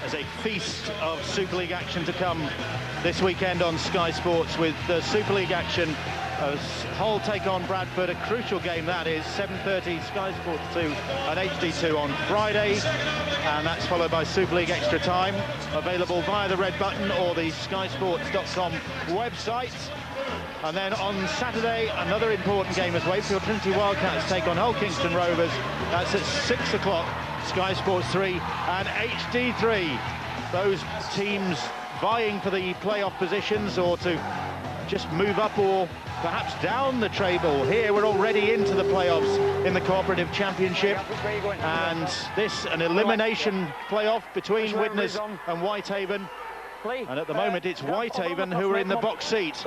There's a feast of Super League action to come this weekend on Sky Sports, with the Super League action as Hull take on Bradford, a crucial game that is. 7:30 Sky Sports 2 and HD2 on Friday, and that's followed by Super League Extra Time, available via the red button or the skysports.com website. And then on Saturday, another important game as Wakefield Trinity Wildcats take on Hull Kingston Rovers. That's at 6 o'clock, Sky Sports 3 and HD3. Those teams vying for the playoff positions, or to just move up or perhaps down the table. Here we're already into the playoffs in the Cooperative Championship, and this an elimination playoff between Widnes and Whitehaven. And at the moment it's Whitehaven who are in the box seat.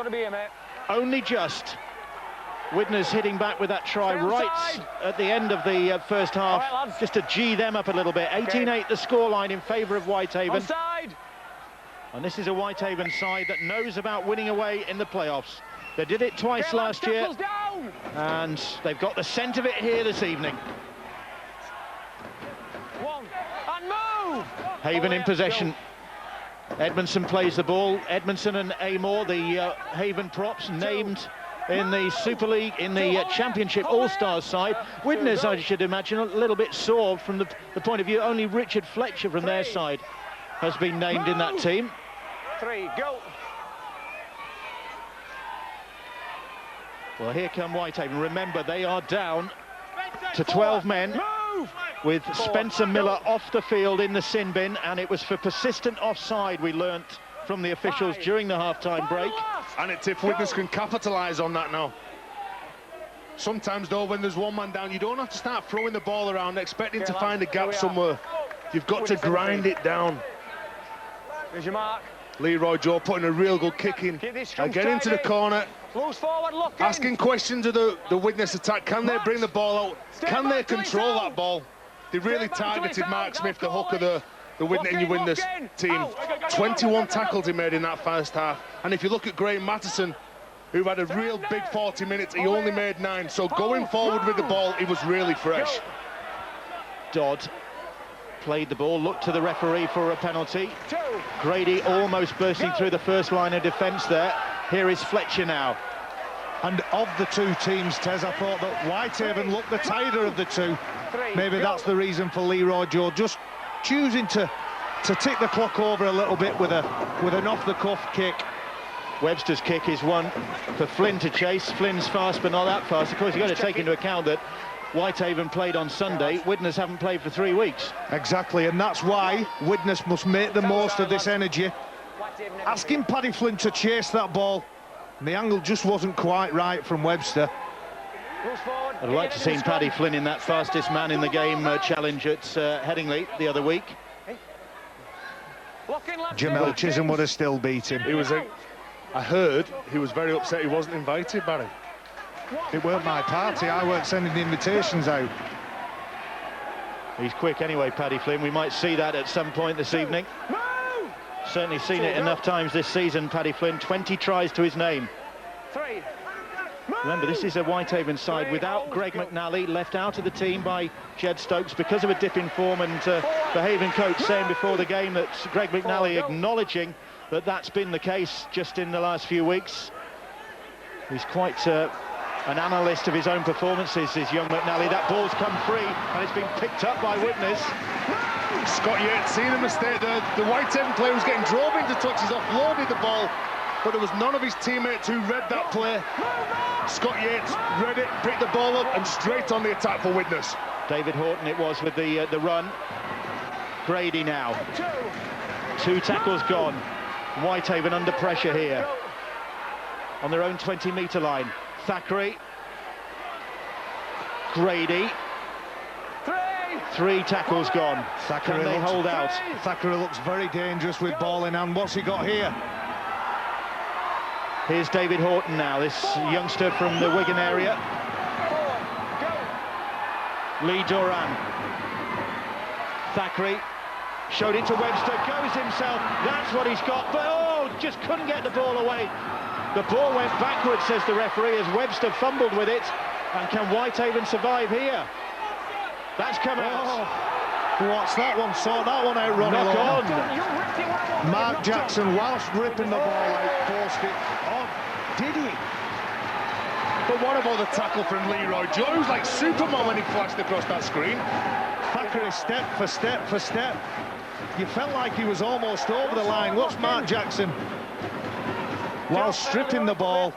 Only just. Widnes hitting back with that try right at the end of the first half, just to G them up a little bit. 18-8 the scoreline in favour of Whitehaven. And this is a Whitehaven side that knows about winning away in the playoffs. They did it twice last year, and they've got the scent of it here this evening. Haven in possession. Edmondson plays the ball. Edmondson and Amor, the Haven props, named in the Super League, in the Championship All-Stars side. Widnes, I should imagine, a little bit sore from the point of view. Only Richard Fletcher from their side has been named in that team. Well, here come Whitehaven. Remember, they are down to 12 men, with Spencer Miller off the field in the sin bin, and it was for persistent offside, we learnt from the officials during the half-time break. And it's if Widnes can capitalise on that now. Sometimes, though, when there's one man down, you don't have to start throwing the ball around, expecting to find a gap somewhere. You've got to grind it down. Here's your mark. Leroy Joe putting a real good kick in and getting into the corner, asking questions of the Widnes attack. Can they bring the ball out? Can they control that ball? They really targeted Mark Smith, the hook of the Widnes team. 21 tackles he made in that first half. And if you look at Graham Matteson, who had a real big 40 minutes, he only made 9. So going forward with the ball, he was really fresh. Dodd played the ball, looked to the referee for a penalty. Grady almost bursting through the first line of defence there. Here is Fletcher now. And of the two teams, Tez, I thought that Whitehaven looked the tighter of the two. Maybe that's the reason for Leroy Joe just choosing to tick the clock over a little bit with an off-the-cuff kick. Webster's kick is one for Flynn to chase. Flynn's fast, but not that fast. Of course, you've got to take into account that Whitehaven played on Sunday. Widnes haven't played for 3 weeks. Exactly, and that's why Widnes must make the most of this energy. Asking Paddy Flynn to chase that ball. And the angle just wasn't quite right from Webster. I'd like to see Paddy Flynn in that fastest man in the game challenge at Headingley the other week. Jamel Chisholm would have still beat him. I heard he was very upset he wasn't invited, Barry. It weren't my party, I weren't sending the invitations out. He's quick anyway, Paddy Flynn. We might see that at some point this evening. Certainly seen it enough times this season, Paddy Flynn. 20 tries to his name. Remember, this is a Whitehaven side without Greg McNally, left out of the team by Jed Stokes because of a dip in form, and the Haven coach saying before the game that Greg McNally acknowledging that that's been the case just in the last few weeks. He's quite an analyst of his own performances, is young McNally. That ball's come free and it's been picked up by Widnes. Scott Yates seen a mistake there. The Whitehaven player was getting drove into touches, offloaded the ball, but there was none of his teammates who read that play. Scott Yates read it, picked the ball up and straight on the attack for Widnes. David Horton it was with the run. Grady now. 2 tackles gone. Whitehaven under pressure here on their own 20-metre line. Thackeray, Grady, 3 tackles gone. Can they hold out? Thackeray looks very dangerous with ball in hand. What's he got here? Here's David Horton now, this youngster from the Wigan area. Lee Doran. Thackeray showed it to Webster, goes himself. That's what he's got, but oh, just couldn't get the ball away. The ball went backwards, says the referee, as Webster fumbled with it. And can Whitehaven survive here? That's come out. What's that one? Sort that one out, Ronnie. Knock on. Mark Jackson, whilst ripping the ball out, forced it on. Did he? But what about the tackle from Leroy Joe? He was like Superman when he flashed across that screen. Thackeray step for step for step. You felt like he was almost over the line. Watch Mark Jackson while stripping the ball.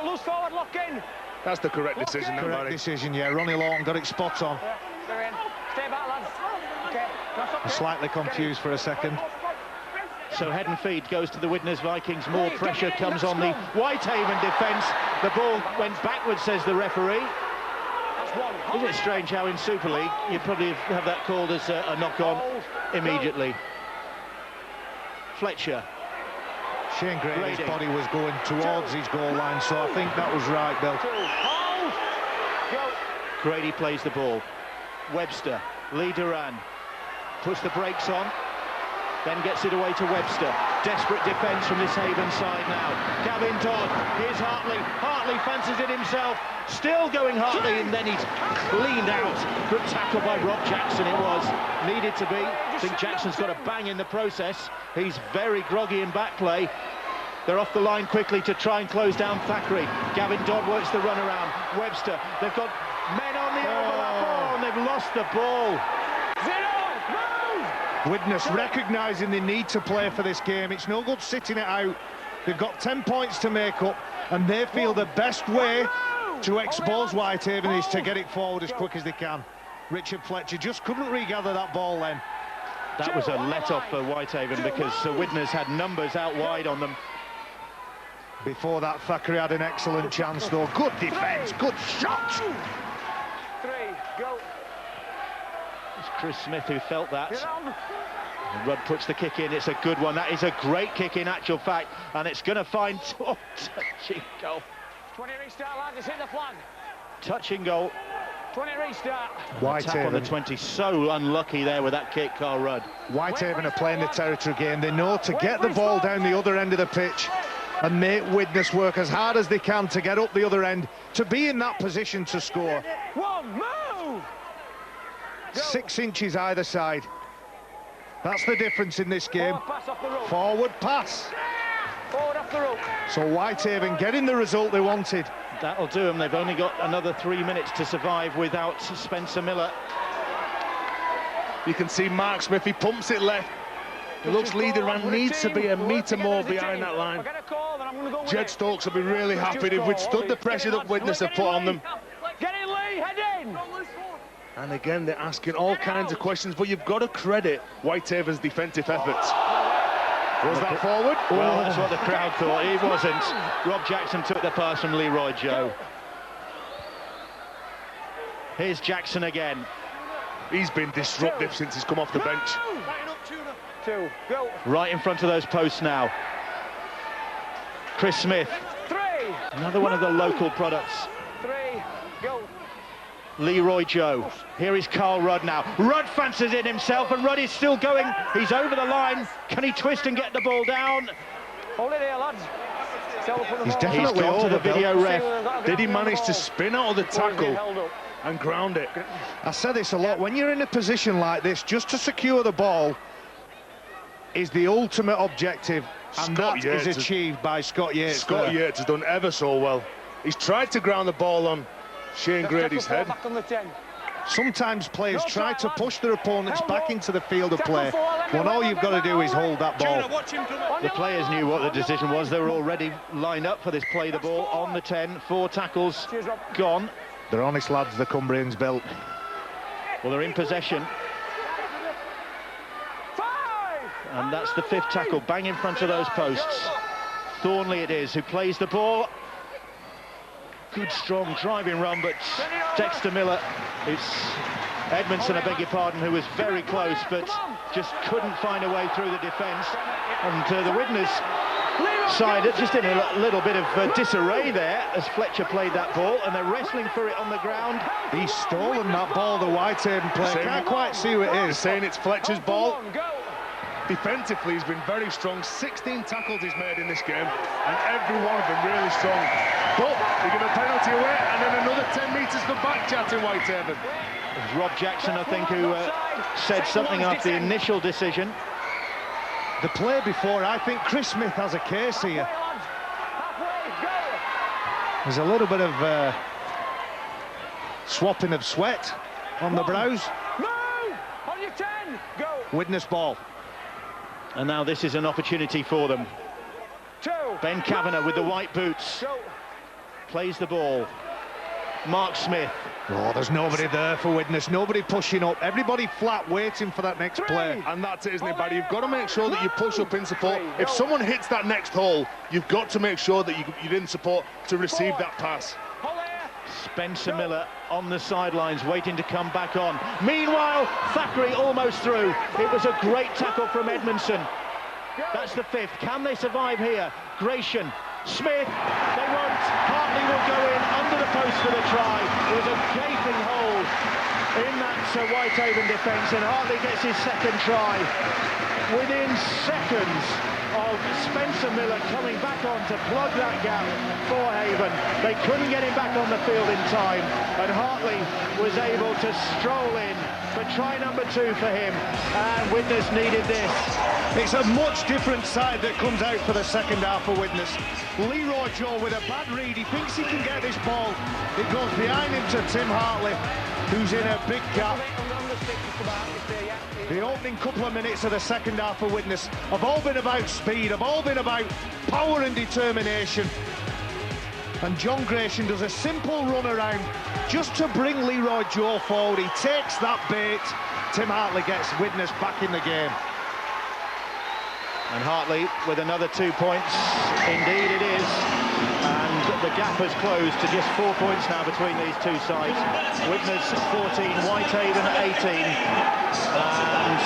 Loose forward, lock in. That's the correct decision. Correct decision, yeah. Ronnie Lawton got it spot on. They're in. Stay back, lads. Okay. I'm slightly confused for a second. So head and feed goes to the Widnes Vikings. More pressure comes on the Whitehaven defence. The ball went backwards, says the referee. Isn't it strange how in Super League you'd probably have that called as a knock-on immediately? Fletcher. Shane Grady's body was going towards his goal line, so I think that was right, Bill. Grady plays the ball. Webster, Lee Duran, puts the brakes on, then gets it away to Webster. Desperate defence from this Haven side now. Gavin Dodd, here's Hartley. Hartley fancies it himself. Still going Hartley, and then he's cleaned out. Good tackle by Rob Jackson it was. Needed to be. I think Jackson's got a bang in the process. He's very groggy in back play. They're off the line quickly to try and close down Thackeray. Gavin Dodd works the run around. Webster, they've got men on the overlap ball, and they've lost the ball. Widnes recognising they need to play for this game. It's no good sitting it out. They've got 10 points to make up, and they feel the best way to expose Whitehaven is to get it forward as quick as they can. Richard Fletcher just couldn't regather that ball then. That was a let-off for Whitehaven because Widnes had numbers out wide on them. Before that, Thackeray had an excellent chance, though. Good defence, good shot. 3, go. It's Chris Smith who felt that. And Rudd puts the kick in. It's a good one. That is a great kick in actual fact, and it's going to find touching goal. 20 restart, lads. It's hit the flag. Touching goal. 20 restart. Tap on the 20. So unlucky there with that kick, Carl Rudd. Whitehaven are playing the territory game. They know to get the ball down the other end of the pitch and make Widnes work as hard as they can to get up the other end, to be in that position to score. One, move! 6 inches either side. That's the difference in this game. Forward pass. Forward off the rope. So Whitehaven getting the result they wanted. That'll do them. They've only got another 3 minutes to survive without Spencer Miller. You can see Mark Smith, he pumps it left. It looks Lee Duran needs to be a metre more behind that line. Jed Stokes will be really happy. They've withstood the pressure that Widnes have put on them. Get in, Lee, head in! And again, they're asking all kinds of questions, but you've got to credit Whitehaven's defensive efforts. Was that forward? Well, that's what the crowd thought. He wasn't. Rob Jackson took the pass from Leroy Joe. Here's Jackson again. He's been disruptive since he's come off the bench. 2, go. Right in front of those posts now. Chris Smith. 3. Another one of the local products. 3, go. Leroy Joe. Here is Carl Rudd now. Rudd fancies it himself, and Rudd is still going. He's over the line. Can he twist and get the ball down? Hold it here, lads. He's definitely gone to the video ref. Did he manage to spin out of the tackle and ground it? I said this a lot. When you're in a position like this, just to secure the ball is the ultimate objective, and that is achieved by Scott Yates. Scott Yates has done ever so well. He's tried to ground the ball on Shane Grady's head. Sometimes players try to push their opponents back into the field of play when all you've got to do is hold that ball. The players knew what the decision was. They were already lined up for this play the ball on the 10. 4 tackles gone. They're honest lads, the Cumbrians built. Well, they're in possession. And that's the 5th tackle, bang in front of those posts. Thornley it is who plays the ball. Good strong driving run, but Dexter Miller, it's Edmondson, I beg your pardon, who was very close but just couldn't find a way through the defence. And the Widnes side just in a little bit of disarray there as Fletcher played that ball, and they're wrestling for it on the ground. He's stolen that ball, the Whitehaven player. Can't quite see who it is. Saying it's Fletcher's ball. Defensively, he's been very strong. 16 tackles he's made in this game, and every one of them really strong. But they give a penalty away, and then another 10 metres for back chat in Whitehaven. It was Rob Jackson, I think, who said something after the initial decision. The play before, I think Chris Smith has a case here. There's a little bit of swapping of sweat on the brows. Move! On your 10, go! Widnes ball. And now this is an opportunity for them. 2. Ben Kavanagh with the white boots. Go. Plays the ball. Mark Smith. Oh, there's nobody there for Widnes, nobody pushing up, everybody flat waiting for that next play. And that's it, isn't it, Barry? You've got to make sure that you push up in support. If someone hits that next hole, you've got to make sure that you're in support to receive that pass. Spencer Miller on the sidelines, waiting to come back on. Meanwhile, Thackeray almost through. It was a great tackle from Edmondson. That's the 5th. Can they survive here? Gratian, Smith, they won't. Hartley will go in under the post for the try. There was a gaping hole in that Whitehaven defence, and Hartley gets his 2nd try. Within seconds of Spencer Miller coming back on to plug that gap for Haven. They couldn't get him back on the field in time, and Hartley was able to stroll in for try number 2 for him, and Widnes needed this. It's a much different side that comes out for the second half for Widnes. Leroy Joe with a bad read, he thinks he can get this ball. It goes behind him to Tim Hartley, who's in a big gap. The opening couple of minutes of the second half for Widnes have all been about speed, have all been about power and determination. And John Gratian does a simple run around just to bring Leroy Joe forward. He takes that bait. Tim Hartley gets Widnes back in the game. And Hartley with another 2 points. Indeed it is. And the gap has closed to just 4 points now between these two sides. Widnes 14, Whitehaven 18. And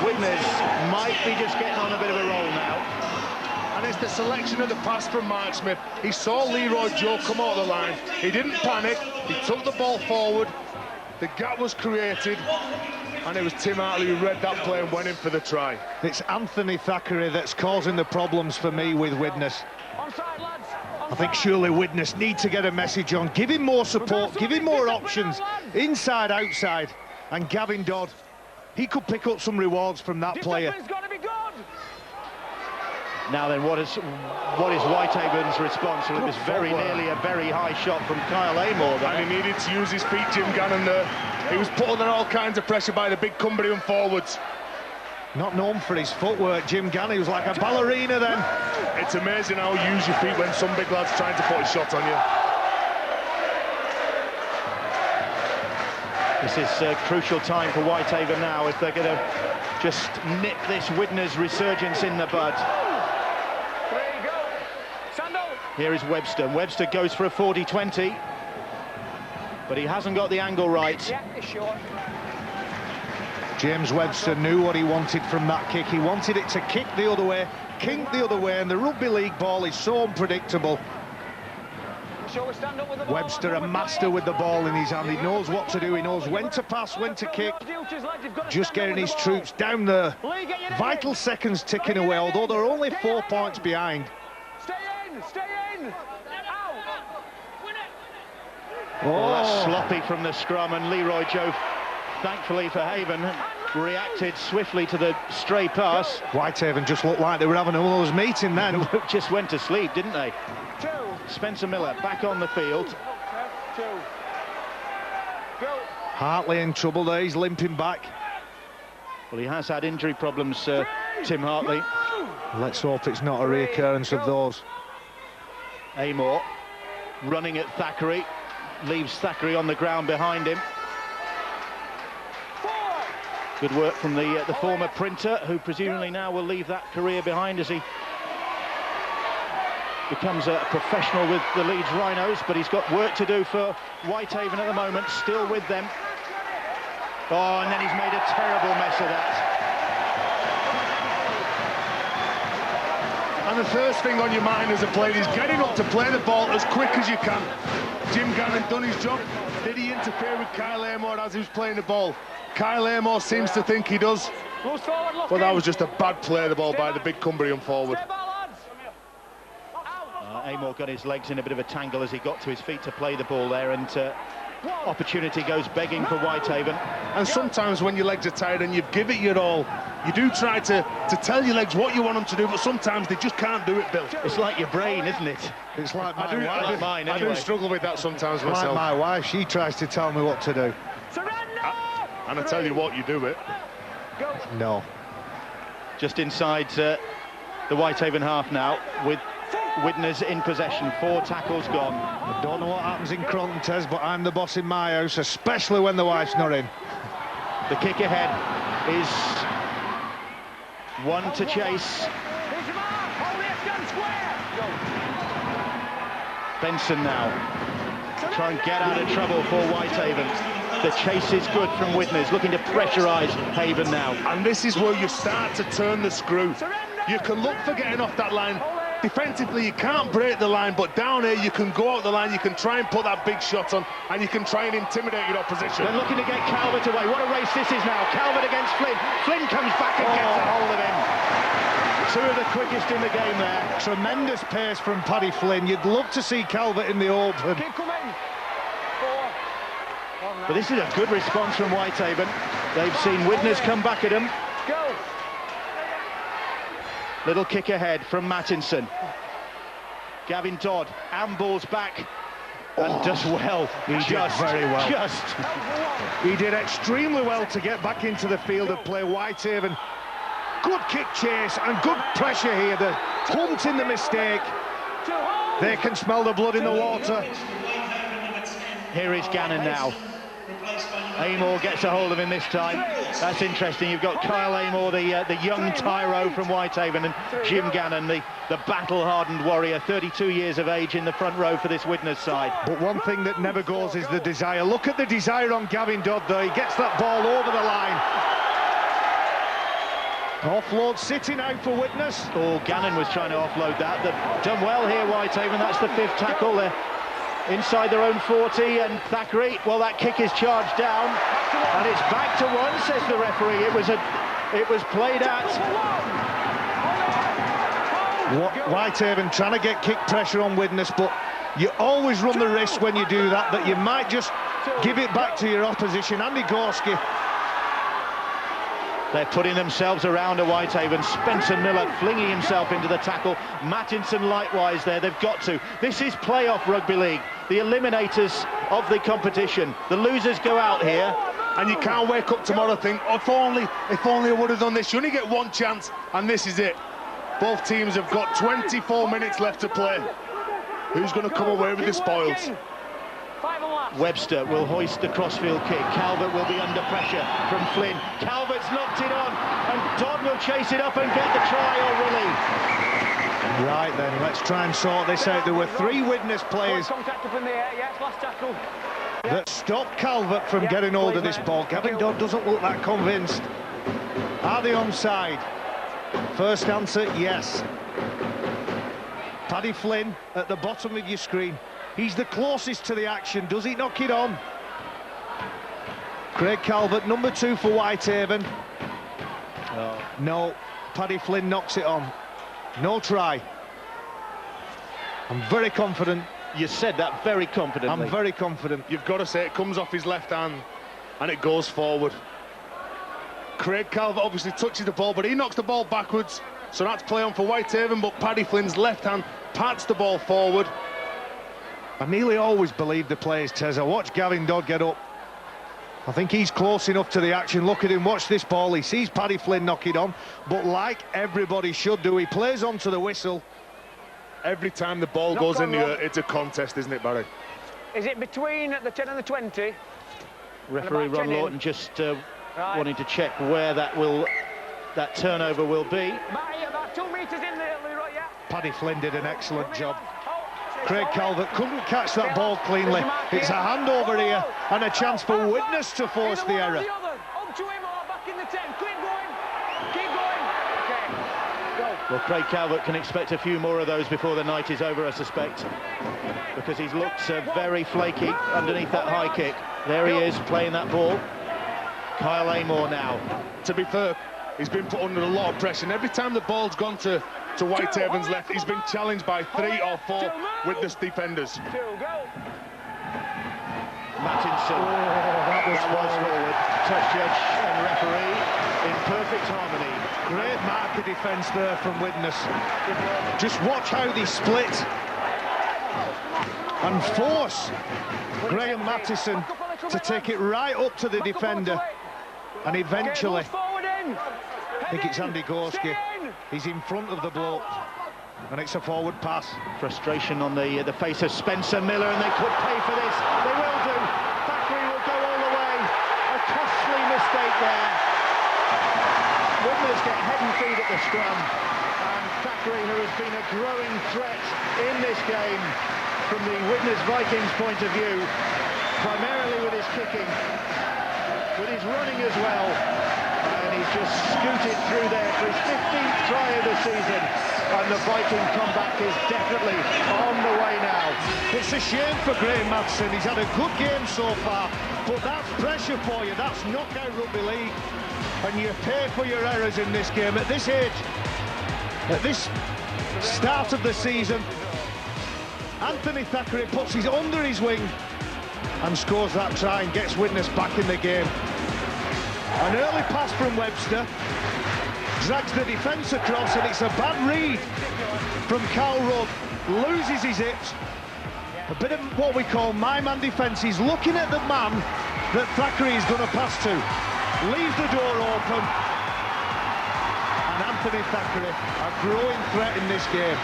Widnes might be just getting on a bit of a roll now. And it's the selection of the pass from Mark Smith. He saw Leroy Joe come out of the line. He didn't panic. He took the ball forward. The gap was created. And it was Tim Hartley who read that play and went in for the try. It's Anthony Thackeray that's causing the problems for me with Widnes. I think surely Widnes need to get a message on. Give him more support, give him more options, inside, outside. And Gavin Dodd, he could pick up some rewards from that player. Now then, what is Whitehaven's response? Well, it was very nearly a very high shot from Kyle Amor. And he needed to use his feet, Jim Gannon there. He was put under all kinds of pressure by the big Cumbrian forwards. Not known for his footwork, Jim Gannon. He was like a ballerina then. It's amazing how you use your feet when some big lad's trying to put a shot on you. This is a crucial time for Whitehaven now if they're going to just nip this Widnes resurgence in the bud. Here is Webster. Webster goes for a 40-20, but he hasn't got the angle right. James Webster knew what he wanted from that kick. He wanted it to kick the other way, kink the other way, and the rugby league ball is so unpredictable. Webster, a master with the ball in his hand. He knows what to do. He knows when to pass, when to kick. Just getting his troops down there. Vital seconds ticking away, although they're only 4 points behind. Stay in! Out! Oh, that's sloppy from the scrum, and Leroy Joe, thankfully for Haven, reacted swiftly to the stray pass. Whitehaven just looked like they were having one of those meeting then. Just went to sleep, didn't they? Spencer Miller back on the field. Hartley in trouble there, he's limping back. Well, he has had injury problems, Tim Hartley. Let's hope it's not a reoccurrence of those. Amor running at Thackeray, leaves Thackeray on the ground behind him. Good work from the former printer, who presumably now will leave that career behind as he becomes a professional with the Leeds Rhinos, but he's got work to do for Whitehaven at the moment, still with them. Oh, and then he's made a terrible mess of that. And the first thing on your mind as a player is getting up to play the ball as quick as you can. Jim Gannon done his job. Did he interfere with Kyle Amor as he was playing the ball? Kyle Amor seems to think he does. But that was just a bad play of the ball by the big Cumbrian forward. Amor got his legs in a bit of a tangle as he got to his feet to play the ball there, and opportunity goes begging for Whitehaven. And sometimes when your legs are tired and you give it your all, you do try to tell your legs what you want them to do, but sometimes they just can't do it, Bill. It's like your brain, isn't it? It's like my wife. I do struggle with that sometimes myself. Like my wife, she tries to tell me what to do. And I tell you what, you do it. No. Just inside the Whitehaven half now, with Widnes in possession. 4 tackles gone. I don't know what happens in Cronton, Tez, but I'm the boss in my house, especially when the wife's not in. The kick ahead is one to chase. Benson now try and get out of trouble for Whitehaven. The chase is good from Widnes, looking to pressurise Haven now. And this is where you start to turn the screw. You can look for getting off that line. Defensively, you can't break the line, but down here you can go out the line, you can try and put that big shot on, and you can try and intimidate your opposition. They're looking to get Calvert away. What a race this is now. Calvert against Flynn. Flynn comes back and gets a hold of him. 2 of the quickest in the game there. Tremendous pace from Paddy Flynn. You'd love to see Calvert in the open. But this is a good response from Whitehaven. They've seen Widnes come back at him. Little kick ahead from Mattinson. Gavin Dodd ambles back and does well. He did very well. He did extremely well to get back into the field of play. Whitehaven, good kick chase and good pressure here. The hunt in the mistake. They can smell the blood in the water. Here is Gannon now. Amor gets a hold of him this time. That's interesting. You've got Kyle Amor, the young tyro from Whitehaven, and Jim Gannon, the battle-hardened warrior, 32 years of age in the front row for this Widnes side. But one thing that never goes is the desire. Look at the desire on Gavin Dodd there. He gets that ball over the line. Offload sitting out for Widnes. Oh, Gannon was trying to offload that. They've done well here, Whitehaven. That's the 5th tackle. They're inside their own 40, and Thackeray, well, that kick is charged down, and it's back to 1, says the referee. It was played at. Whitehaven trying to get kick pressure on Widnes, but you always run the risk when you do that you might just give it back to your opposition. Andy Gorski. They're putting themselves around a Whitehaven. Spencer Miller flinging himself into the tackle. Mattinson likewise there. They've got to. This is playoff rugby league. The eliminators of the competition. The losers go out here. And you can't wake up tomorrow and think, if only I would have done this. You only get one chance, and this is it. Both teams have got 24 minutes left to play. Who's going to come away with the spoils? Webster will hoist the crossfield kick. Calvert will be under pressure from Flynn. Calvert's knocked it on, and Dodd will chase it up and get the try, or will he? Right then, let's try and sort this out. There were 3 Widnes players that stopped Calvert from getting hold of this ball. Gavin Dodd doesn't look that convinced. Are they onside? First answer, yes. Paddy Flynn at the bottom of your screen. He's the closest to the action. Does he knock it on? Craig Calvert, number 2 for Whitehaven. No, Paddy Flynn knocks it on. No try. I'm very confident. You said that very confidently. I'm very confident. You've got to say it comes off his left hand and it goes forward. Craig Calvert obviously touches the ball, but he knocks the ball backwards. So that's play on for Whitehaven, but Paddy Flynn's left hand pats the ball forward. I nearly always believe the players, Tez. I watch Gavin Dodd get up. I think he's close enough to the action. Look at him, watch this ball. He sees Paddy Flynn knock it on, but like everybody should do, he plays onto the whistle. Every time the ball goes in the air, it's a contest, isn't it, Barry? Is it between the 10 and the 20? Referee Ron Lawton just wanting to check where that turnover will be. About 2 metres in there, Leroy, yeah. Paddy Flynn did an excellent job. Craig Calvert couldn't catch that ball cleanly. It's a handover here and a chance for Widnes to force the error. Well, Craig Calvert can expect a few more of those before the night is over, I suspect, because he's looked very flaky underneath that high kick. There he is, playing that ball. Kyle Amor now. To be fair, he's been put under a lot of pressure, and every time the ball's gone to Whitehaven's left, he's been challenged by 3 or 4 Widnes defenders. Mattinson. That was forward. Touch judge and referee in perfect harmony. Great marker defence there from Widnes. Just watch how they split and force Graham Mattison to take it right up to the defender, and eventually, I think it's Andy Gorski, he's in front of the bloke, and it's a forward pass. Frustration on the face of Spencer Miller, and they could pay for this. They will do. Thackeray will go all the way. A costly mistake there. Widnes get head and feet at the scrum, and Thackeray, who has been a growing threat in this game from the Widnes Vikings point of view, primarily with his kicking, with his running as well, and he's just scooted through there for his 15th try of the season, and the Viking comeback is definitely on the way now. It's a shame for Graham Mattison. He's had a good game so far, but that's pressure for you. That's knockout rugby league, and you pay for your errors in this game. At this age, at this start of the season, Anthony Thackeray puts his under his wing and scores that try and gets Widnes back in the game. An early pass from Webster drags the defence across, and it's a bad read from Carl Rudd. Loses his hips. A bit of what we call my man defence. He's looking at the man that Thackeray is going to pass to. Leaves the door open. And Anthony Thackeray, a growing threat in this game.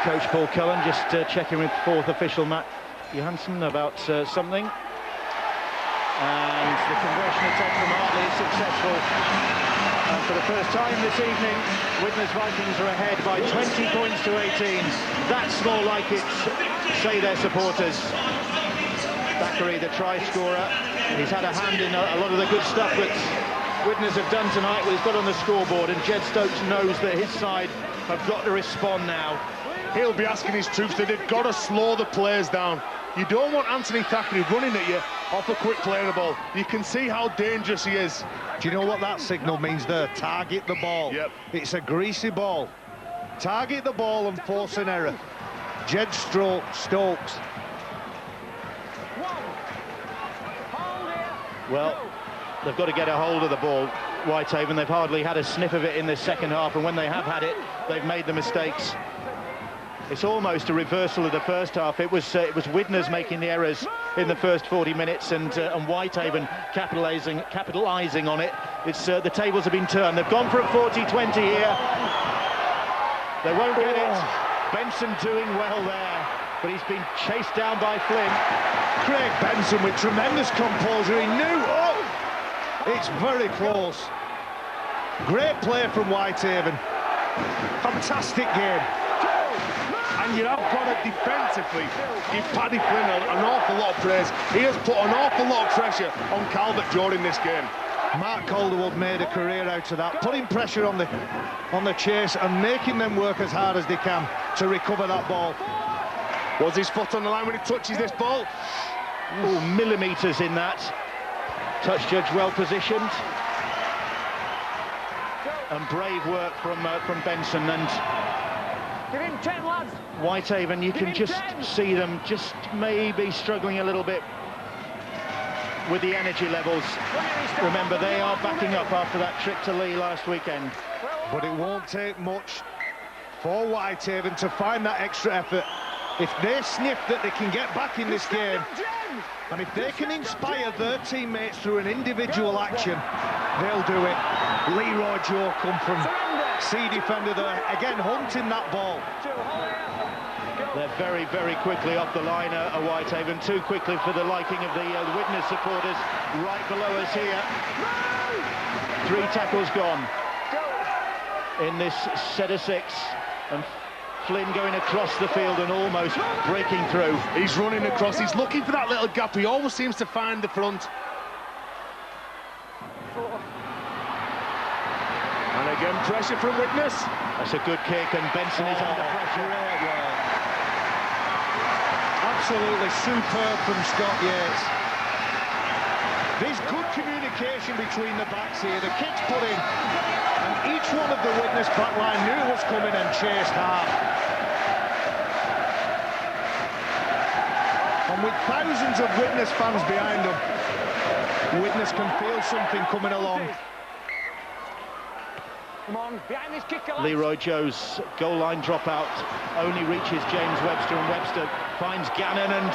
Coach Paul Cullen just checking with fourth official Matt Johansson about something. And the conversion attempt from Hartley is successful. And for the first time this evening, Widnes Vikings are ahead by 20 points to 18. That's more like it, say their supporters. Thackeray, the try scorer, he's had a hand in a lot of the good stuff that Widnes have done tonight. He's got on the scoreboard, and Jed Stokes knows that his side have got to respond now. He'll be asking his troops that they've got to slow the players down. You don't want Anthony Thackeray running at you off a quick play of the ball. You can see how dangerous he is. Do you know what that signal means there? Target the ball. Yep. It's a greasy ball. Target the ball and force an error. Jed Stokes. Well, they've got to get a hold of the ball, Whitehaven. They've hardly had a sniff of it in this second half, and when they have had it, they've made the mistakes. It's almost a reversal of the first half. It was Widnes making the errors in the first 40 minutes, and Whitehaven capitalising on it. It's the tables have been turned. They've gone for a 40-20 here. They won't get it. Benson doing well there, but he's been chased down by Flynn. Craig Benson with tremendous composure. He knew. Oh, it's very close. Great play from Whitehaven. Fantastic game. And you have got it defensively. Give Paddy Flynn an awful lot of praise. He has put an awful lot of pressure on Calvert during this game. Mark Calderwood made a career out of that, putting pressure on the chase and making them work as hard as they can to recover that ball. Was his foot on the line when he touches this ball? Oh, millimetres in that. Touch judge well positioned. And brave work from Benson, and Give him 10, lads. Whitehaven, you can just see them just maybe struggling a little bit with the energy levels. Remember, they are backing up after that trip to Lee last weekend. But it won't take much for Whitehaven to find that extra effort. If they sniff that they can get back in this game, and if they can inspire their teammates through an individual action, they'll do it. Leroy Joe come from C defender there, again hunting that ball. They're very, very quickly off the line at Whitehaven, too quickly for the liking of the Widnes supporters right below us here. 3 tackles gone in this set of 6, and Flynn going across the field and almost breaking through. He's running across, he's looking for that little gap. He always seems to find the front. And again, pressure from Widnes. That's a good kick, and Benson is under pressure. Absolutely superb from Scott Yates. There's good communication between the backs here. The kick's put in, and each one of the Widnes backline knew it was coming and chased hard. And with thousands of Widnes fans behind them, Widnes can feel something coming along. Come on, behind this kicker. Leroy Joe's goal line dropout only reaches James Webster, and Webster finds Gannon, and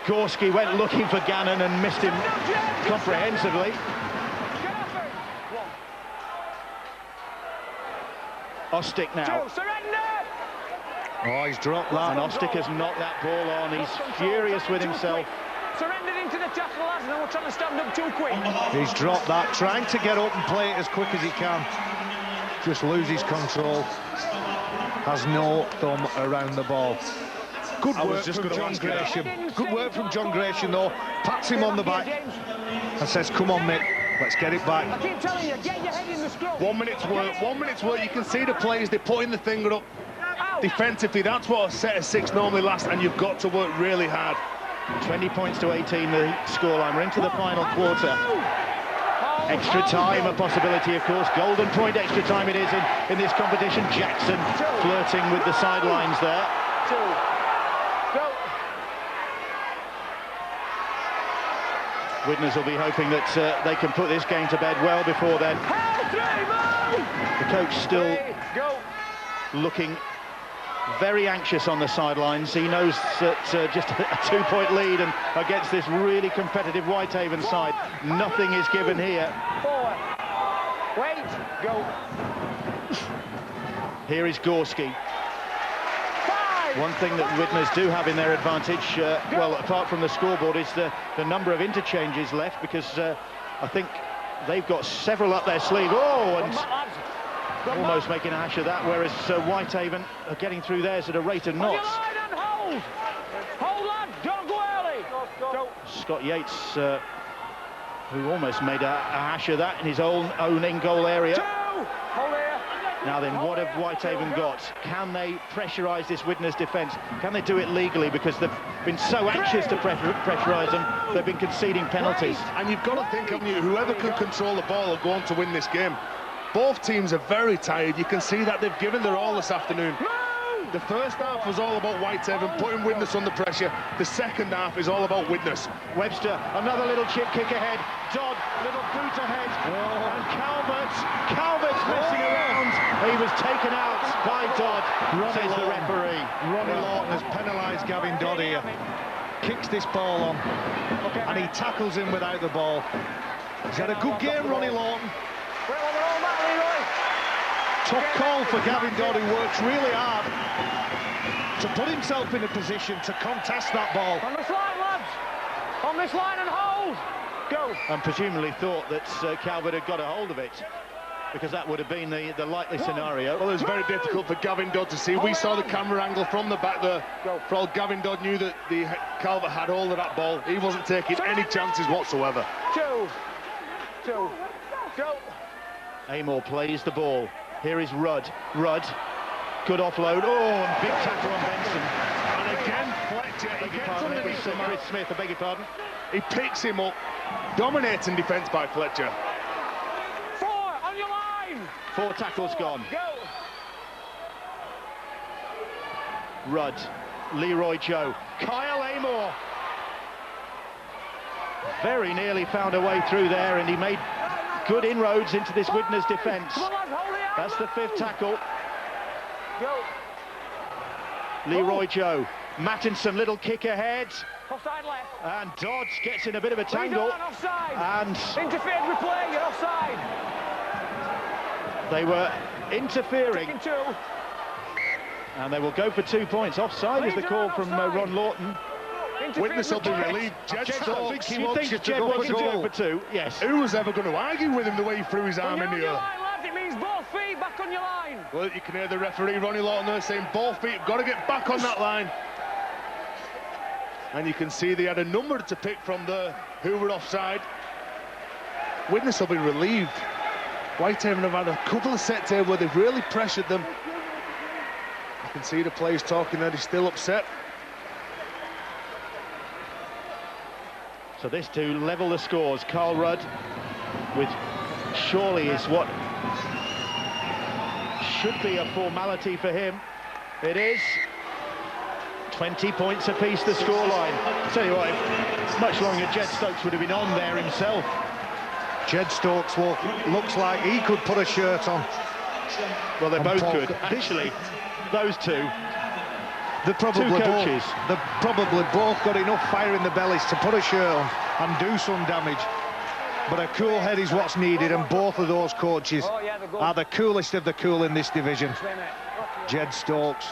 Gorski went looking for Gannon and missed him comprehensively. Ostick now. Oh, he's dropped that. And Ostick has knocked that ball on. He's furious with himself. Surrendered into the tackle, lads, and we're trying to stand up too quick. He's dropped that, trying to get up and play it as quick as he can. Just loses control. Has no thumb around the ball. Good work from John Gresham. Good work from John Gresham, though. Pats him on the back and says, come on, Mick, let's get it back. I keep telling you, get your head in the scrum. 1 minute's work, 1 minute's work. You can see the players, they're putting the finger up defensively. That's what a set of 6 normally lasts, and you've got to work really hard. 20 points to 18, the scoreline. We're into the final quarter. Extra time, a possibility, of course. Golden point extra time it is in this competition. Jackson flirting with the sidelines there. Widnes will be hoping that they can put this game to bed well before then. The coach still looking very anxious on the sidelines. He knows that just a 2-point lead, and against this really competitive Whitehaven side, nothing is given here. Forward. Wait, go. Here is Gorski. One thing that Widnes do have in their advantage, well, apart from the scoreboard, is the number of interchanges left, because I think they've got several up their sleeve. Oh, and almost making a hash of that, whereas Whitehaven are getting through theirs at a rate of knots. Hold on, don't go early. Go. Scott Yates, who almost made a hash of that in his own in-goal area. Hold here. Now then, what have Whitehaven got? Can they pressurise this Widnes defence? Can they do it legally? Because they've been so anxious to pressurise them, they've been conceding penalties. And you've got to think, haven't you, whoever can control the ball will go on to win this game. Both teams are very tired. You can see that they've given their all this afternoon. The first half was all about Whitehaven putting Widnes under pressure. The second half is all about Widnes. Webster, another little chip kick ahead. Dodd, little boot ahead. And Calvert's messing around. He was taken out by Dodd, says the referee. Ronnie Lawton has penalised Gavin Dodd here. Kicks this ball on, and he tackles him without the ball. He's had a good game, Ronnie Lawton. Tough call for Gavin Dodd, who works really hard to put himself in a position to contest that ball. On this line, lads. On this line and hold. Go. And presumably thought that Calvert had got a hold of it, because that would have been the likely scenario. Well, it was very difficult for Gavin Dodd to see. We saw the camera angle from the back there. For all Gavin Dodd knew that Calvert had hold of that ball. He wasn't taking any chances whatsoever. Two. Go. Amor plays the ball. Here is Rudd. Rudd, good offload. Oh, and big tackle on Benson. And again, Fletcher, he gets underneath Chris Smith, I beg your pardon. He picks him up. Dominating defence by Fletcher. 4 on your line. 4 tackles gone. Go. Rudd, Leroy Joe, Kyle Amor. Very nearly found a way through there, and he made good inroads into this Widnes defence. That's the 5th tackle. Go. Leroy Joe. Mattinson, little kick ahead. Offside left. And Dodds gets in a bit of a tangle. Offside. And interfered with play, you're offside. They were interfering. And they will go for 2 points. Offside is the call from Ron Lawton. Widnes will be relieved. Jed Stokes, you think Jed wants to go for 2? Yes. Who was ever going to argue with him the way he threw his arm in the air? It means both feet back on your line. Well, you can hear the referee, Ronnie Lawton, there saying both feet, got to get back on that line. And you can see they had a number to pick from there who were offside. Widnes will be relieved. Whitehaven have had a couple of sets here where they've really pressured them. You can see the players talking there, he's still upset. So this to level the scores. Carl Rudd with surely is what should be a formality for him. It is. 20 points apiece, the scoreline. Tell you what, much longer Jed Stokes would have been on there himself. Jed Stokes looks like he could put a shirt on. Well, they both could. Actually, those two. They've probably both got enough fire in the bellies to put a shirt on and do some damage. But a cool head is what's needed, and both of those coaches are the coolest of the cool in this division. Jed Stokes.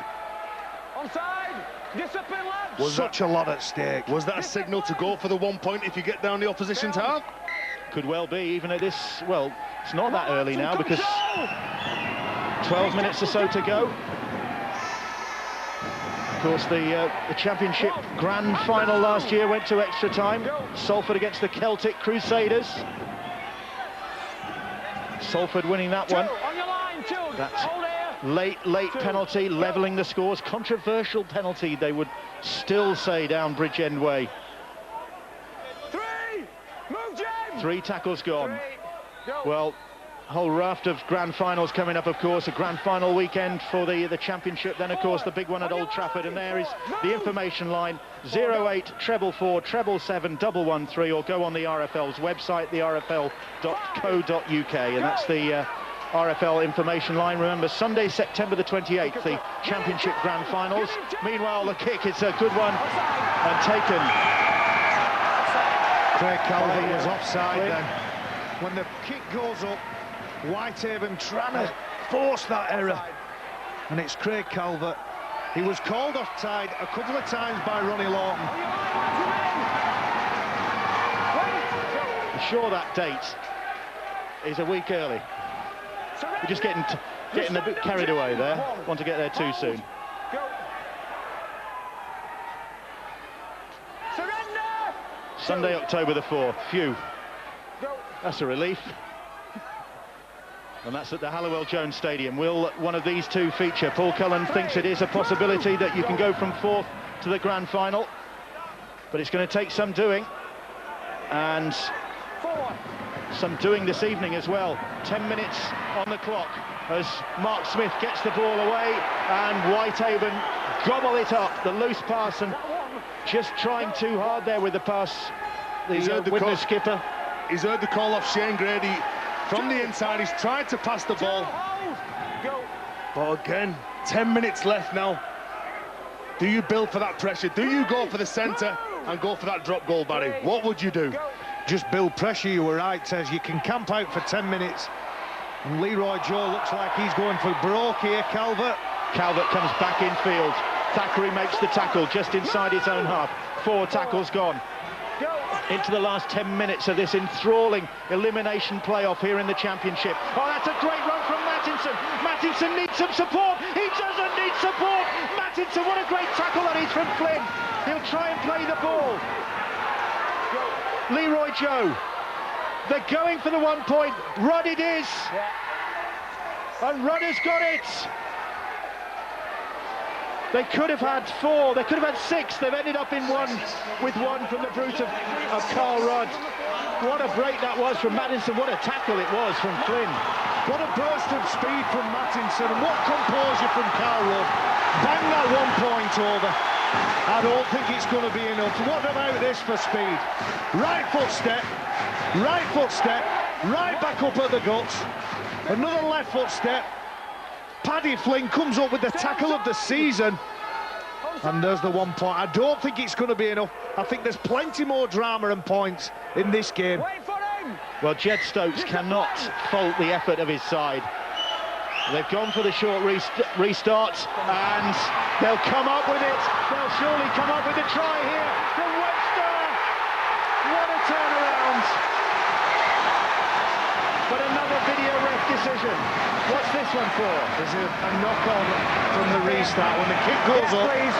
Was such a lot at stake. Was that a signal to go for the 1 point if you get down the opposition's half? Could well be, even at this, well, it's not that early now because 12 minutes or so to go. Of course, the championship grand final last year went to extra time. Salford against the Celtic Crusaders. Salford winning that one. That late penalty, levelling the scores. Controversial penalty, they would still say, down Bridgend Way. 3 tackles gone. Well, a whole raft of grand finals coming up, of course. A grand final weekend for the championship. Then, of course, the big one at Old Trafford. And there is the information line: 08 444 777 113, or go on the RFL's website, therfl.co.uk, and that's the RFL information line. Remember, Sunday, September the 28th, the championship grand finals. Meanwhile, the kick, it's a good one and taken. Craig Calvert was offside then. When the kick goes up, Whitehaven trying to force that error, and it's Craig Calvert. He was called offside a couple of times by Ronnie Lawton. I'm sure that date is a week early. We're just getting a bit carried away there. Want to get there too soon. Sunday, October the 4th. Phew. That's a relief. And that's at the Halliwell Jones Stadium. Will one of these two feature? Paul Cullen thinks it is a possibility that you can go from 4th to the grand final, but it's going to take some doing, and some doing this evening as well. 10 minutes on the clock as Mark Smith gets the ball away, and Whitehaven gobble it up. The loose pass, and just trying too hard there with the pass. The Widnes skipper. He's heard the call off Shane Grady from the inside. He's tried to pass the ball, but again, 10 minutes left now. Do you build for that pressure? Do you go for the centre and go for that drop goal, Barry? What would you do? Just build pressure. You were right, Tez. You can camp out for 10 minutes. And Leroy Joe looks like he's going for broke here. Calvert comes back in field. Thackeray makes the tackle just inside his own half. 4 tackles gone. Into the last 10 minutes of this enthralling elimination playoff here in the championship. Oh, that's a great run from Mattinson. Mattinson needs some support. He doesn't need support. Mattinson, what a great tackle that is from Flynn. He'll try and play the ball. Leroy Joe. They're going for the 1 point. Rudd it is. And Rudd has got it. They could have had 4, they could have had 6. They've ended up in 1 with 1 from the brute of Carl Rudd. What a break that was from Mattinson. What a tackle it was from Flynn. What a burst of speed from Mattinson, and what composure from Carl Rudd. Bang that 1 point over. I don't think it's going to be enough. What about this for speed? Right footstep, right back up at the guts. Another left footstep. Paddy Flynn comes up with the tackle of the season, and there's the 1 point. I don't think it's going to be enough. I think there's plenty more drama and points in this game. Well, Jed Stokes cannot fault the effort of his side. They've gone for the short restart, and they'll come up with it. They'll surely come up with a try here from Webster. What a turnaround. But another video ref decision. What's this one for? There's a knock-on from the restart when the kick goes up. Please.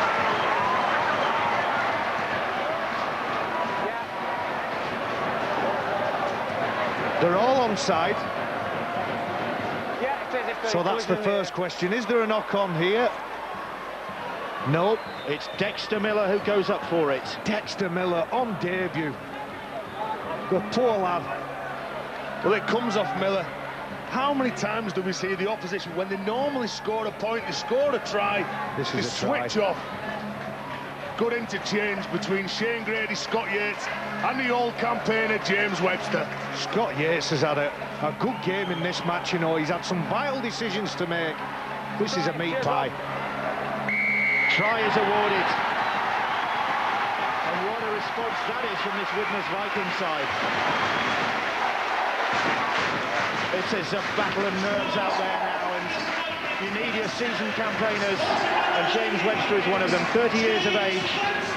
They're all onside. So that's the first question. Is there a knock-on here? No. It's Dexter Miller who goes up for it. Dexter Miller on debut. The poor lad. Well, it comes off Miller. How many times do we see the opposition, when they normally score a point, they score a try, they switch off? Good interchange between Shane Grady, Scott Yates, and the old campaigner, James Webster. Scott Yates has had a good game in this match, you know. He's had some vital decisions to make. This is a meat pie. Try is awarded. And what a response that is from this Widnes Viking side. This is a battle of nerves out there now, and you need your seasoned campaigners, and James Webster is one of them, 30 years of age.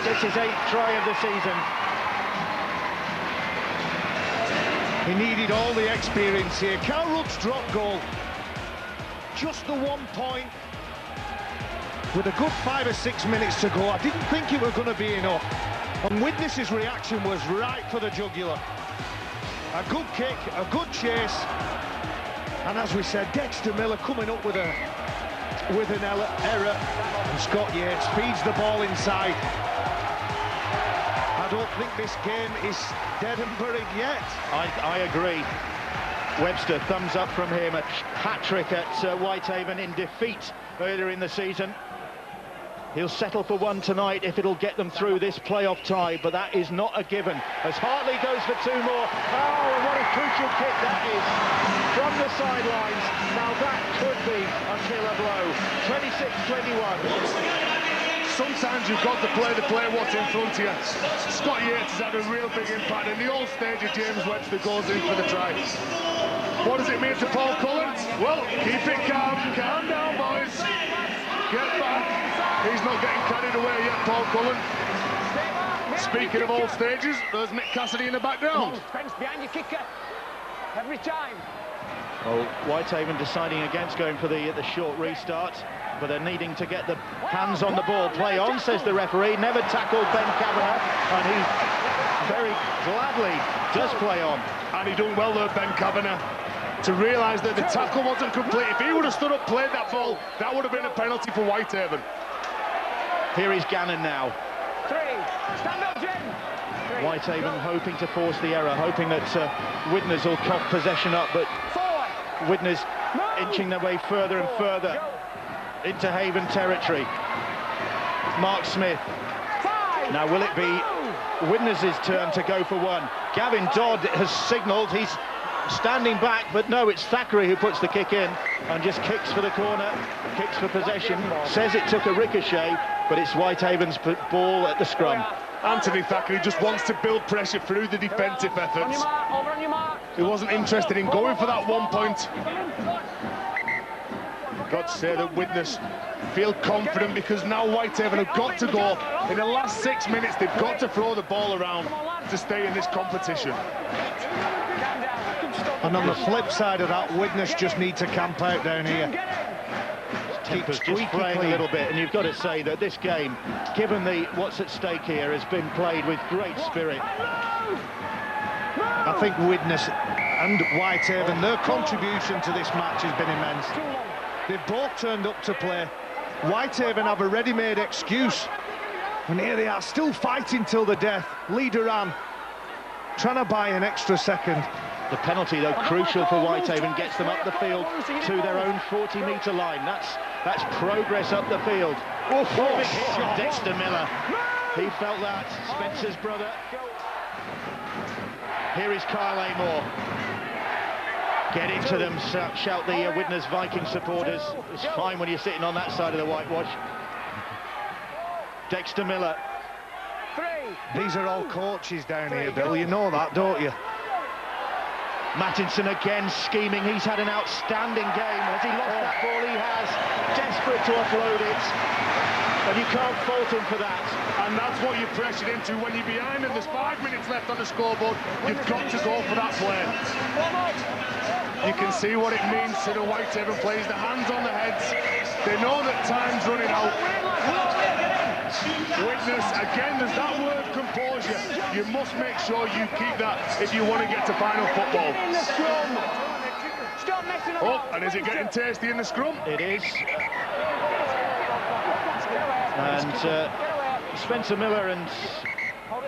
This is 8th try of the season. He needed all the experience here. Cal Rudd's drop goal, just the 1 point, with a good 5 or 6 minutes to go. I didn't think it was going to be enough, and Widnes' reaction was right for the jugular. A good kick, a good chase, and as we said, Dexter Miller coming up with an error, and Scott Yates feeds the ball inside. I don't think this game is dead and buried yet. I agree. Webster, thumbs up from him. A hat-trick at Whitehaven in defeat earlier in the season. He'll settle for one tonight if it'll get them through this playoff tie, but that is not a given. As Hartley goes for 2 more. Oh, and what a crucial kick that is from the sidelines. Now that could be a killer blow. 26-21. Sometimes you've got to play what's in front of you. Scott Yates has had a real big impact, and the old stage of James Webster goes in for the try. What does it mean to Paul Cullen? Well, keep it calm. Calm down, boys. Get back. He's not getting carried away yet, Paul Cullen. Speaking of old stages, there's Nick Cassidy in the background. Fence behind your kicker. Every time. Well, Whitehaven deciding against going for the short restart, but they're needing to get the hands on the ball. Play on, says the referee. Never tackled Ben Kavanagh, and he very gladly does play on. And he done well there, Ben Kavanagh, to realise that the tackle wasn't complete. If he would have stood up, played that ball, that would have been a penalty for Whitehaven. Here is Gannon now. 3. Stand up, Jim. 3. Whitehaven hoping to force the error, hoping that Widnes will cough possession up, but 4. Widnes inching their way further and further into Haven territory. Mark Smith. 5. Now will it be Widnes' turn to go for one? Gavin Dodd has signalled he's standing back, but no, it's Thackeray who puts the kick in and just kicks for the corner, kicks for possession, says it took a ricochet, but it's Whitehaven's ball at the scrum. Anthony Thackeray just wants to build pressure through the defensive efforts. He wasn't interested in going for that 1 point. Got to say that Widnes feel confident, because now Whitehaven have got to go. In the last 6 minutes, they've got to throw the ball around to stay in this competition. And on the flip side of that, Widnes just need to camp out down here. Temper's just fraying a little bit, and you've got to say that this game, given what's at stake here, has been played with great spirit. I think Widnes and Whitehaven, their contribution to this match has been immense. They've both turned up to play. Whitehaven have a ready-made excuse, and here they are, still fighting till the death. Leader on, trying to buy an extra second. The penalty, though, crucial for Whitehaven, gets them up the field to their own 40-metre line. That's progress up the field. Oh, big hit from Dexter Miller. He felt that. Spencer's brother. Here is Kyle Amor. Get into them, shout the Widnes Viking supporters. It's fine when you're sitting on that side of the whitewash. Dexter Miller. 3. These are all coaches down here, Bill. You know that, don't you? Mattinson again scheming. He's had an outstanding game. Has he lost that ball? He has. Desperate to offload it. And you can't fault him for that. And that's what you're pressured into when you're behind and there's 5 minutes left on the scoreboard. You've got to go for that play. You can see what it means to the Whitehaven players. The hands on the heads. They know that time's running out. Widnes, again, there's that word composure. You must make sure you keep that if you want to get to final football. Oh, and is it getting tasty in the scrum? It is. And Spencer Miller and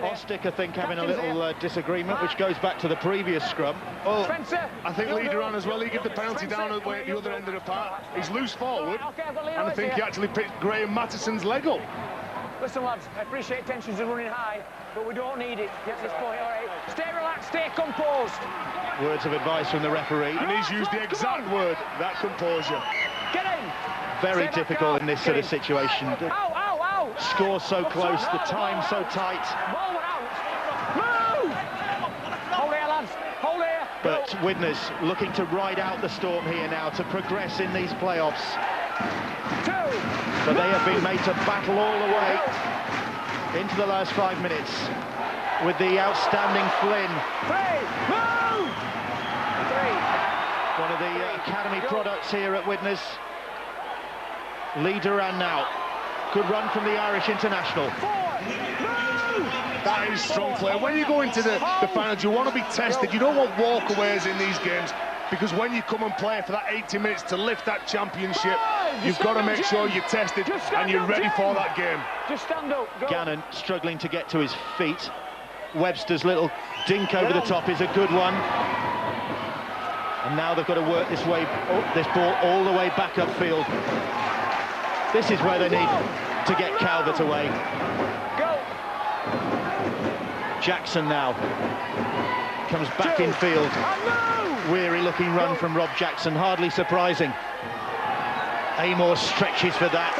Ostick, I think, having a little disagreement, which goes back to the previous scrum. Well, I think Lee Duran as well, he gave the penalty down at the other end of the park. He's loose forward, and I think he actually picked Graham Mattison's leg up. Listen, lads, I appreciate tensions are running high, but we don't need it at this point, all right? Stay relaxed, stay composed. Words of advice from the referee. And he's used the exact word, that composure. Get in! Very difficult in this sort of situation. Ow, ow, ow! Score so close, the time so tight. Ball out! Move! Hold here, lads, hold here! But Widnes looking to ride out the storm here now, to progress in these playoffs. But they have been made to battle all the way into the last 5 minutes with the outstanding Flynn. One of the academy products here at Widnes. Lee Duran now. Good run from the Irish international. That is strong play. When you go into the finals, you want to be tested. You don't want walkaways in these games, because when you come and play for that 80 minutes to lift that championship, you've got to make sure you're tested and you're ready for that game. Just stand up. Go. Gannon struggling to get to his feet. Webster's little dink over the top is a good one. And now they've got to work this ball all the way back upfield. This is where they need to get Calvert away. Go. Jackson now comes back in field. Weary looking run from Rob Jackson, hardly surprising. Amor stretches for that.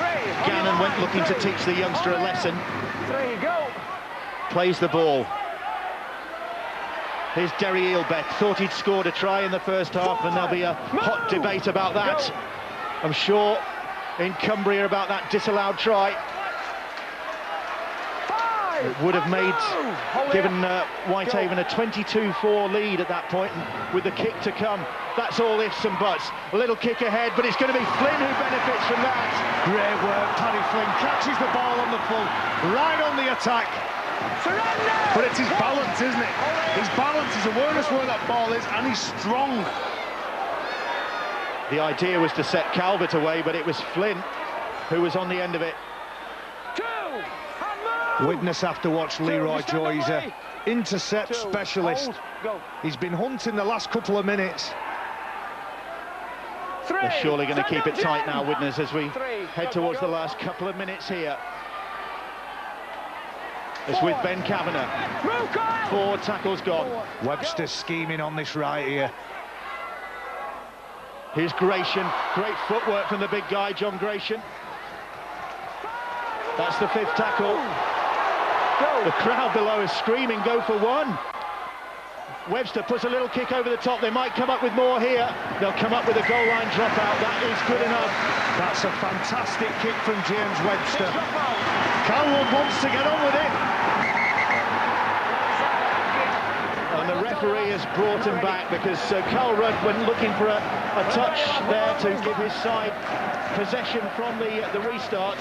Gannon went looking to teach the youngster a lesson. Plays the ball. Here's Derry Eelbeth, thought he'd scored a try in the first half, and there'll be a hot debate about that, I'm sure, in Cumbria about that disallowed try. It would have given Whitehaven a 22-4 lead at that point, and with the kick to come. That's all ifs and buts. A little kick ahead, but it's going to be Flynn who benefits from that. Great work, Paddy Flynn catches the ball on the full, right on the attack. Surrender! But it's his balance, isn't it? His balance, his awareness where that ball is, and he's strong. The idea was to set Calvert away, but it was Flynn who was on the end of it. Widnes have to watch Leroy Joy. He's an intercept specialist. He's been hunting the last couple of minutes. They're surely going to keep it tight now, Widnes, as we head towards the last couple of minutes here. It's with Ben Kavanagh. 4 tackles gone. Webster scheming on this right here. Here's Gratian. Great footwork from the big guy, John Gratian. That's the 5th tackle. The crowd below is screaming, go for one. Webster puts a little kick over the top. They might come up with more here. They'll come up with a goal line dropout. That is good enough. That's a fantastic kick from James Webster. Calwood wants to get on with it. And the referee has brought him back because Carl Rudd went looking for a touch there to give his side possession from the restart,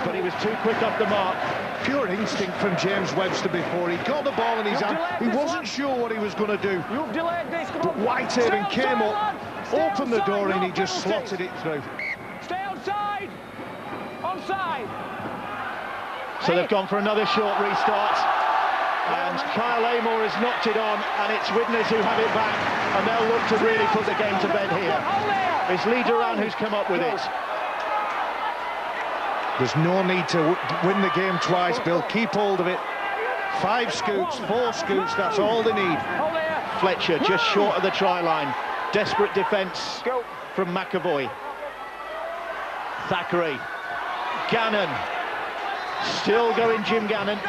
but he was too quick off the mark. Pure instinct from James Webster before. He got the ball in his hand. He wasn't sure what he was going to do. But Whitehaven came up, opened the door, and he just slotted it through. Stay outside! Onside! So they've gone for another short restart. And Kyle Amor has knocked it on, and it's Widnes who have it back, and they'll look to really put the game to bed here. It's Lee Duran who's come up with it. There's no need to win the game twice, Bill. Keep hold of it. 5 scoots, 4 scoots, that's all they need. Fletcher just short of the try line. Desperate defence from McAvoy. Thackeray. Gannon. Still going Jim Gannon.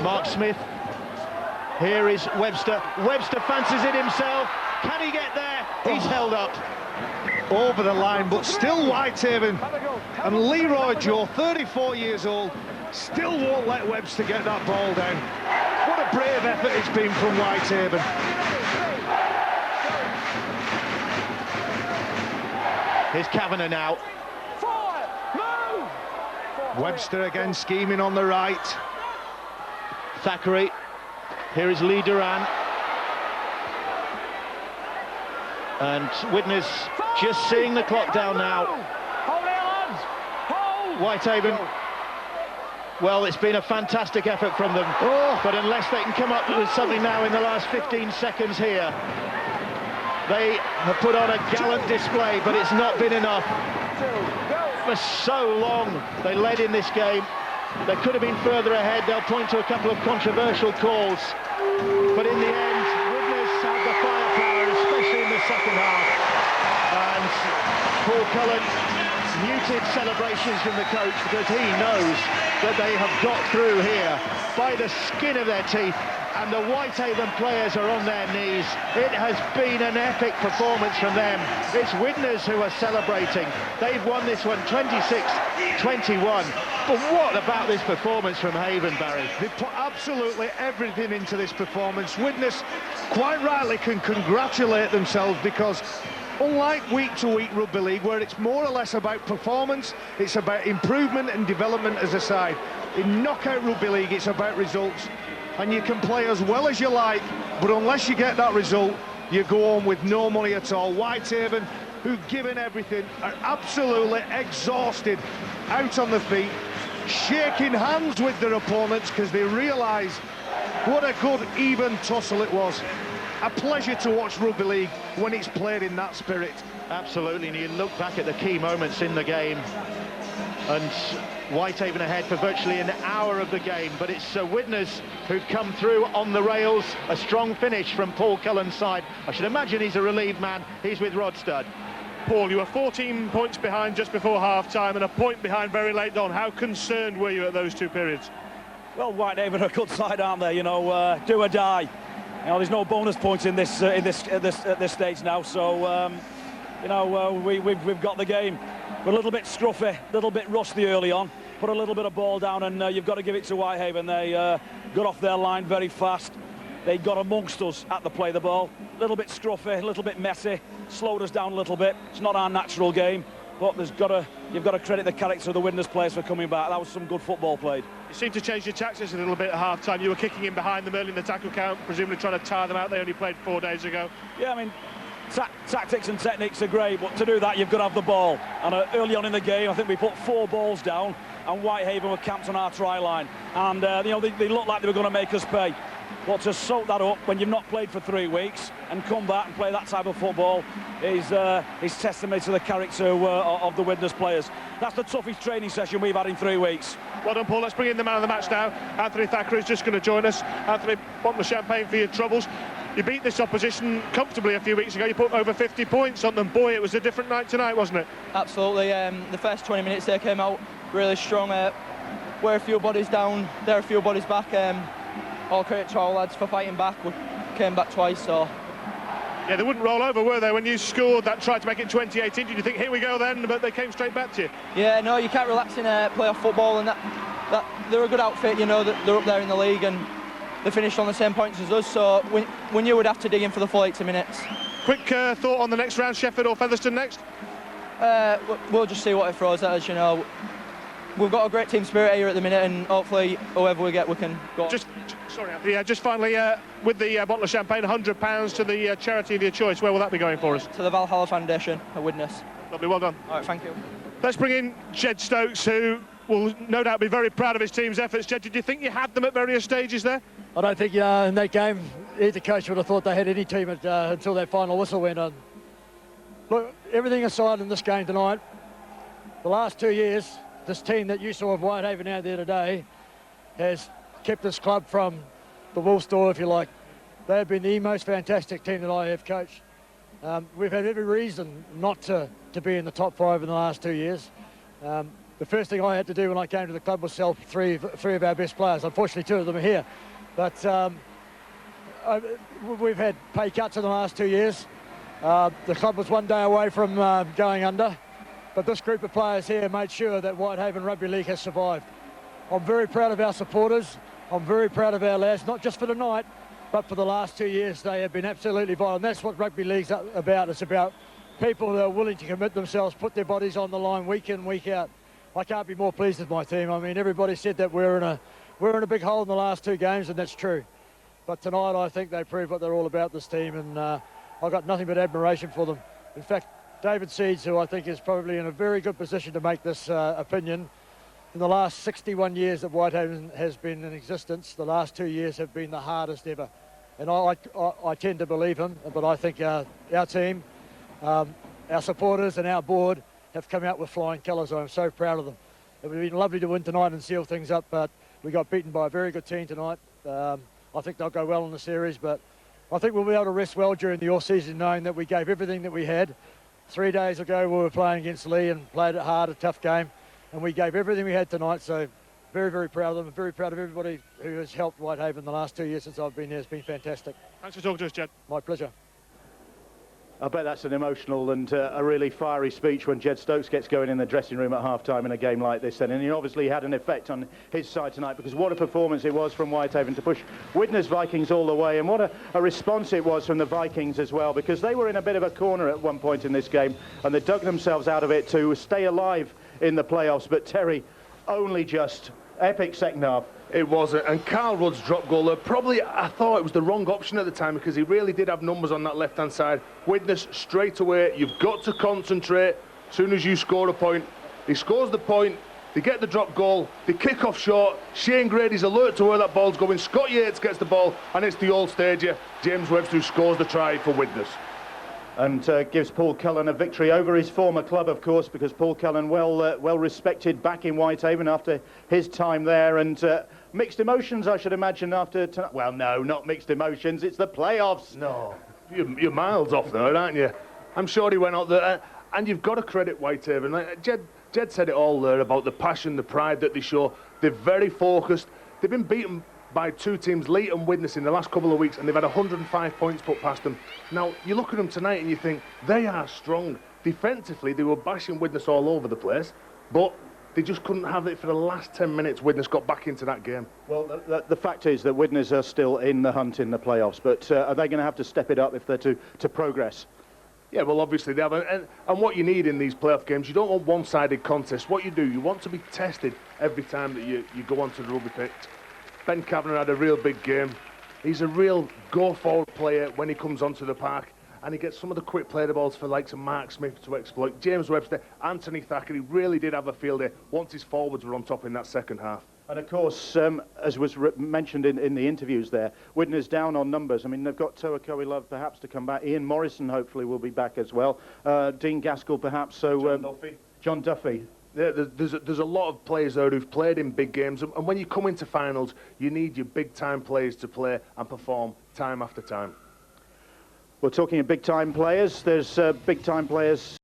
Mark Smith. Here is Webster. Webster fancies it himself. Can he get there? He's held up. Over the line, but still Whitehaven. And Leroy Joe, 34 years old, still won't let Webster get that ball down. What a brave effort it's been from Whitehaven. Here's Kavanagh now. Webster again scheming on the right. Thackeray. Here is Lee Duran. And Widnes just seeing the clock down now. Whitehaven Well, it's been a fantastic effort from them, but unless they can come up with something now in the last 15 seconds here, they have put on a gallant display, but it's not been enough. For so long, they led in this game. They could have been further ahead. They'll point to a couple of controversial calls, but in the end, Widnes had the firepower, especially in the second half. And Paul Cullen muted celebrations from the coach because he knows that they have got through here by the skin of their teeth, and the Whitehaven players are on their knees. It has been an epic performance from them. It's Widnes who are celebrating. They've won this one 26-21. But what about this performance from Haven, Barry? They put absolutely everything into this performance. Widnes quite rightly can congratulate themselves, because unlike week-to-week rugby league, where it's more or less about performance, it's about improvement and development as a side. In knockout rugby league, it's about results. And you can play as well as you like, but unless you get that result, you go on with no money at all. Whitehaven, who've given everything, are absolutely exhausted, out on the feet, shaking hands with their opponents because they realise what a good, even tussle it was. A pleasure to watch rugby league when it's played in that spirit. Absolutely, and you look back at the key moments in the game, and Whitehaven ahead for virtually an hour of the game, but it's Widnes who've come through on the rails. A strong finish from Paul Cullen's side. I should imagine he's a relieved man. He's with Rod Studd. Paul, you were 14 points behind just before half-time and a point behind very late on. How concerned were you at those two periods? Well, Whitehaven are a good side, aren't they? You know, do or die. You know, there's no bonus points in this at this stage now, so you know, we've got the game. We're a little bit scruffy, a little bit rusty early on. Put a little bit of ball down, and you've got to give it to Whitehaven. They got off their line very fast. They got amongst us at the play the ball. A little bit scruffy, a little bit messy, slowed us down a little bit. It's not our natural game, but you've got to credit the character of the Widnes players for coming back. That was some good football played. You seemed to change your tactics a little bit at half-time. You were kicking in behind them early in the tackle count, presumably trying to tire them out. They only played 4 days ago. Yeah, I mean, tactics and techniques are great, but to do that, you've got to have the ball. And early on in the game, I think we put 4 balls down, and Whitehaven were camped on our try line. And, you know, they looked like they were going to make us pay. But to soak that up when you've not played for 3 weeks and come back and play that type of football is testimony to the character of the Widnes players. That's the toughest training session we've had in 3 weeks. Well done, Paul. Let's bring in the man of the match now. Anthony Thackeray's just going to join us. Anthony, bottle of champagne for your troubles. You beat this opposition comfortably a few weeks ago. You put over 50 points on them. Boy, it was a different night tonight, wasn't it? Absolutely. The first 20 minutes they came out really strong. We're a few bodies down, they're a few bodies back. All credit to our lads for fighting back. We came back twice, so... Yeah, they wouldn't roll over, were they? When you scored that, tried to make it 2018, did you think, here we go then? But they came straight back to you. Yeah, no, you can't relax in playoff football, and that they're a good outfit, you know, that they're up there in the league, and they finished on the same points as us, so we knew we'd have to dig in for the full 80 minutes. Quick thought on the next round, Sheffield or Featherstone next? We'll just see what it throws at us, you know. We've got a great team spirit here at the minute, and hopefully whoever we get, we can go. Sorry, Anthony, just finally, with the bottle of champagne, £100 to the charity of your choice. Where will that be going for us? To the Valhalla Foundation at Widnes. Lovely, well done. All right, thank you. Let's bring in Jed Stokes, who will no doubt be very proud of his team's efforts. Jed, did you think you had them at various stages there? I don't think in that game either coach would have thought they had any team until that final whistle went on. Look, everything aside in this game tonight, the last 2 years, this team that you saw of Whitehaven out there today has kept this club from the wool store, if you like. They have been the most fantastic team that I have coached. We've had every reason not to be in the top 5 in the last 2 years. The first thing I had to do when I came to the club was sell three of our best players. Unfortunately, 2 of them are here. But we've had pay cuts in the last 2 years. The club was 1 day away from going under. But this group of players here made sure that Whitehaven Rugby League has survived. I'm very proud of our supporters. I'm very proud of our lads, not just for tonight, but for the last 2 years. They have been absolutely vital. And that's what rugby league's about. It's about people that are willing to commit themselves, put their bodies on the line week in, week out. I can't be more pleased with my team. I mean, everybody said that we're in a big hole in the last 2 games, and that's true. But tonight, I think they proved what they're all about, this team, and I've got nothing but admiration for them. In fact, David Seeds, who I think is probably in a very good position to make this opinion, in the last 61 years that Whitehaven has been in existence, the last 2 years have been the hardest ever. And I tend to believe him, but I think our team, our supporters and our board have come out with flying colours. I'm so proud of them. It would have been lovely to win tonight and seal things up, but we got beaten by a very good team tonight. I think they'll go well in the series, but I think we'll be able to rest well during the off-season knowing that we gave everything that we had. 3 days ago we were playing against Lee and played it hard, a tough game, and we gave everything we had tonight, so very, very proud of them, and very proud of everybody who has helped Whitehaven the last 2 years since I've been here. It's been fantastic. Thanks for talking to us, Jed. My pleasure. I bet that's an emotional and a really fiery speech when Jed Stokes gets going in the dressing room at half-time in a game like this then. And he obviously had an effect on his side tonight, because what a performance it was from Whitehaven to push Widnes Vikings all the way, and what a response it was from the Vikings as well, because they were in a bit of a corner at one point in this game and they dug themselves out of it to stay alive in the playoffs. But Terry, only just epic second half. It wasn't, and Carl Rudd's drop goal, probably I thought it was the wrong option at the time, because he really did have numbers on that left-hand side. Widnes straight away, you've got to concentrate as soon as you score a point. He scores the point, they get the drop goal, they kick off short, Shane Grady's alert to where that ball's going, Scott Yates gets the ball, and it's the old stager, James Webster, who scores the try for Widnes. And gives Paul Cullen a victory over his former club, of course, because Paul Cullen well respected back in Whitehaven after his time there, and mixed emotions, I should imagine, after tonight. Well, no, not mixed emotions, it's the playoffs. No, you're miles off there, aren't you? I'm sure he went out there, and you've got to credit Whitehaven. Like, Jed said it all there about the passion, the pride that they show. They're very focused. They've been beaten by two teams, Leigh and Widnes, in the last couple of weeks, and they've had 105 points put past them. Now, you look at them tonight and you think, they are strong. Defensively, they were bashing Widnes all over the place, but they just couldn't have it for the last 10 minutes. Widnes got back into that game. Well, the fact is that Widnes are still in the hunt in the playoffs, but are they going to have to step it up if they're to progress? Yeah, well, obviously they have, and what you need in these playoff games, you don't want one-sided contests. What you do, you want to be tested every time that you go onto the rugby pitch. Ben Kavanagh had a real big game. He's a real go-forward player when he comes onto the park, and he gets some of the quick play the balls for likes of Mark Smith to exploit. James Webster, Anthony Thacker, he really did have a field day once his forwards were on top in that second half. And of course, as was mentioned in the interviews there, Widnes down on numbers. I mean, they've got Toa Koe-Love perhaps to come back. Ian Morrison hopefully will be back as well. Dean Gaskell perhaps. So John Duffy. Yeah, there's a lot of players there who've played in big games, and when you come into finals, you need your big-time players to play and perform time after time. We're talking of big-time players. There's big-time players